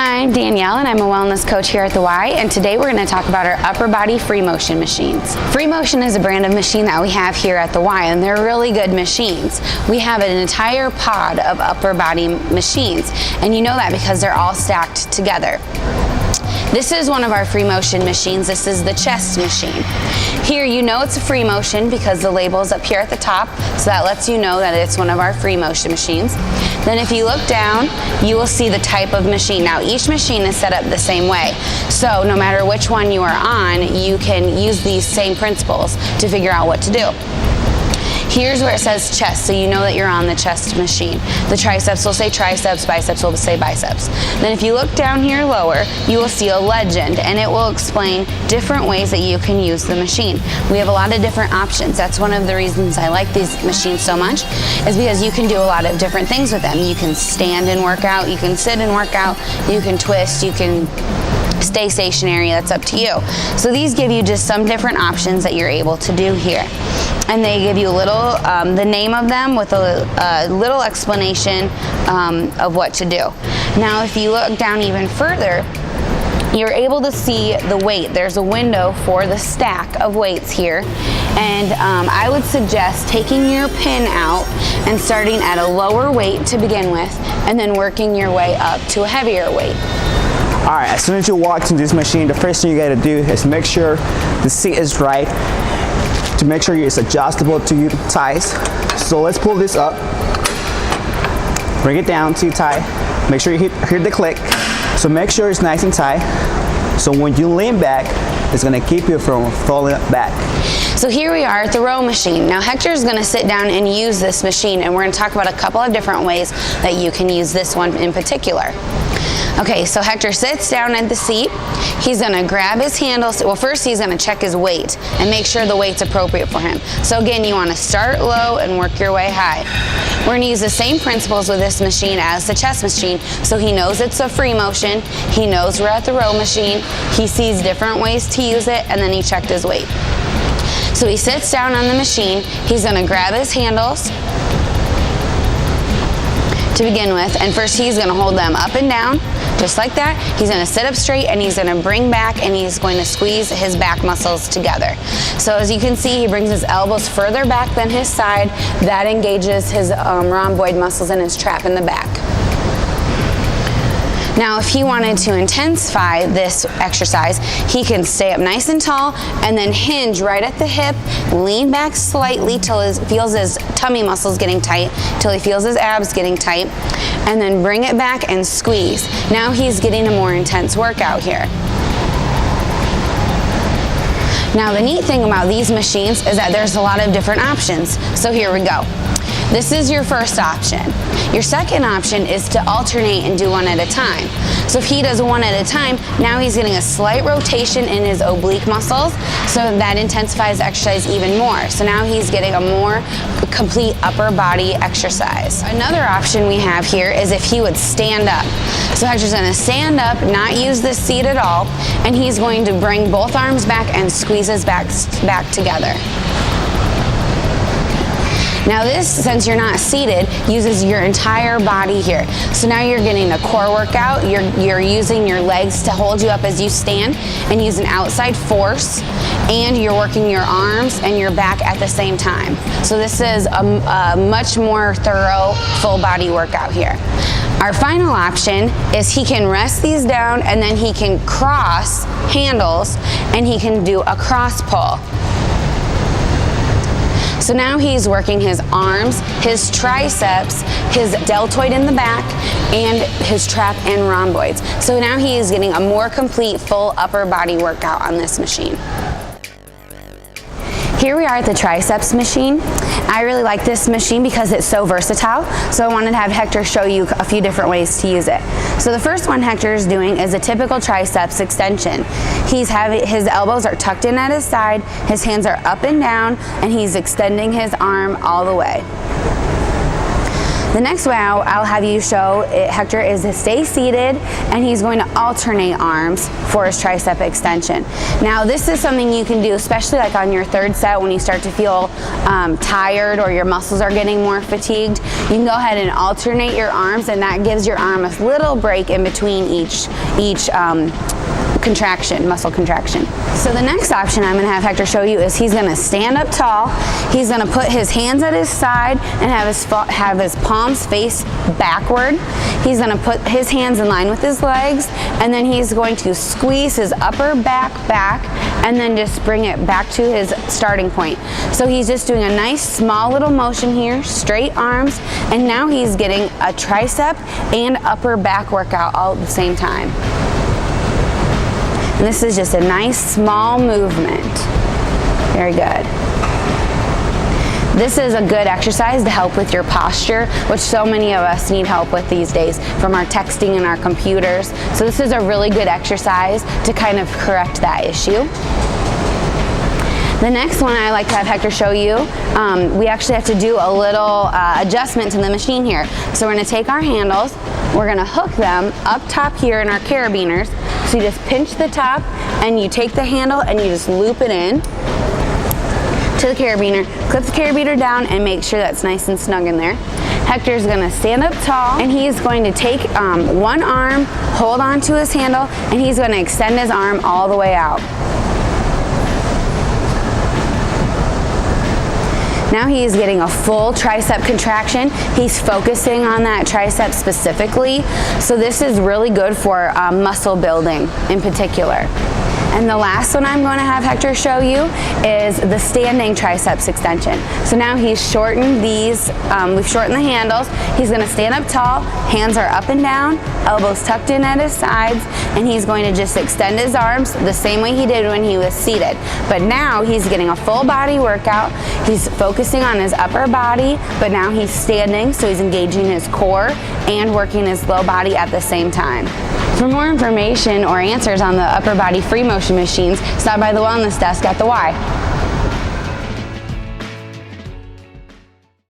Hi, I'm Danielle and I'm a wellness coach here at the Y, and today we're going to talk about our upper body FreeMotion machines. FreeMotion is a brand of machine that we have here at the Y, and they're really good machines. We have an entire pod of upper body machines, and you know that because they're all stacked together. This is one of our FreeMotion machines. This is the chest machine. Here you know it's a FreeMotion because the label is up here at the top, so that lets you know that it's one of our FreeMotion machines. Then if you look down, you will see the type of machine. Now each machine is set up the same way, so no matter which one you are on, you can use these same principles to figure out what to do. Here's where it says chest, so you know that you're on the chest machine. The triceps will say triceps, biceps will say biceps. Then if you look down here lower, you will see a legend, and it will explain different ways that you can use the machine. We have a lot of different options. That's one of the reasons I like these machines so much, is because you can do a lot of different things with them. You can stand and work out, you can sit and work out, you can twist, you can stay stationary, that's up to you. So these give you just some different options that you're able to do here. And they give you a little, the name of them with a little explanation of what to do. Now if you look down even further, you're able to see the weight. There's a window for the stack of weights here. And I would suggest taking your pin out and starting at a lower weight to begin with, and then working your way up to a heavier weight. All right, as soon as you walk into this machine, the first thing you gotta do is make sure the seat is right, to make sure it's adjustable to your thighs. So let's pull this up, bring it down to tight, make sure you hear the click. So make sure it's nice and tight, so when you lean back, it's gonna keep you from falling back. So here we are at the row machine. Now Hector's gonna sit down and use this machine, and we're gonna talk about a couple of different ways that you can use this one in particular. Okay, so Hector sits down at the seat. He's gonna grab his handles. Well, first he's gonna check his weight and make sure the weight's appropriate for him. So again, you wanna start low and work your way high. We're gonna use the same principles with this machine as the chest machine. So he knows it's a FreeMotion. He knows we're at the row machine. He sees different ways to use it, and then he checked his weight. So he sits down on the machine. He's gonna grab his handles to begin with, and first he's gonna hold them up and down, just like that. He's gonna sit up straight, and he's gonna bring back, and he's going to squeeze his back muscles together. So as you can see, he brings his elbows further back than his side. That engages his rhomboid muscles and his trap in the back. Now, if he wanted to intensify this exercise, he can stay up nice and tall and then hinge right at the hip, lean back slightly till he feels his tummy muscles getting tight, till he feels his abs getting tight, and then bring it back and squeeze. Now he's getting a more intense workout here. Now, the neat thing about these machines is that there's a lot of different options. So here we go. This is your first option. Your second option is to alternate and do one at a time. So if he does one at a time, now he's getting a slight rotation in his oblique muscles, so that intensifies the exercise even more. So now he's getting a more complete upper body exercise. Another option we have here is if he would stand up. So Hector's gonna stand up, not use this seat at all, and he's going to bring both arms back and squeeze his back together. Now this, since you're not seated, uses your entire body here. So now you're getting a core workout, you're using your legs to hold you up as you stand and use an outside force, and you're working your arms and your back at the same time. So this is a much more thorough full body workout here. Our final option is he can rest these down, and then he can cross handles, and he can do a cross pull. So now he's working his arms, his triceps, his deltoid in the back, and his trap and rhomboids. So now he is getting a more complete full upper body workout on this machine. Here we are at the triceps machine. I really like this machine because it's so versatile, so I wanted to have Hector show you a few different ways to use it. So the first one Hector is doing is a typical triceps extension. His elbows are tucked in at his side, his hands are up and down, and he's extending his arm all the way. The next way I'll have you show Hector is to stay seated, and he's going to alternate arms for his tricep extension. Now this is something you can do, especially like on your third set when you start to feel tired or your muscles are getting more fatigued. You can go ahead and alternate your arms, and that gives your arm a little break in between each contraction, muscle contraction. So the next option I'm going to have Hector show you is he's going to stand up tall. He's going to put his hands at his side and have his palms face backward. He's going to put his hands in line with his legs, and then he's going to squeeze his upper back and then just bring it back to his starting point. So he's just doing a nice small little motion here, straight arms, and now he's getting a tricep and upper back workout all at the same time. And this is just a nice small movement. Very good. This is a good exercise to help with your posture, which so many of us need help with these days from our texting and our computers. So this is a really good exercise to kind of correct that issue. The next one I like to have Hector show you, we actually have to do a little adjustment to the machine here. So we're going to take our handles, we're going to hook them up top here in our carabiners. So you just pinch the top and you take the handle and you just loop it in to the carabiner, clip the carabiner down and make sure that's nice and snug in there. Hector's going to stand up tall, and he's going to take one arm, hold on to his handle, and he's going to extend his arm all the way out. Now he is getting a full tricep contraction. He's focusing on that tricep specifically. So this is really good for muscle building in particular. And the last one I'm going to have Hector show you is the standing triceps extension. So now he's shortened these, we've shortened the handles. He's going to stand up tall, hands are up and down, elbows tucked in at his sides, and he's going to just extend his arms the same way he did when he was seated. But now he's getting a full body workout. He's focusing on his upper body, but now he's standing, so he's engaging his core and working his low body at the same time. For more information or answers on the upper body FreeMotion machines, stop by the wellness desk at the Y.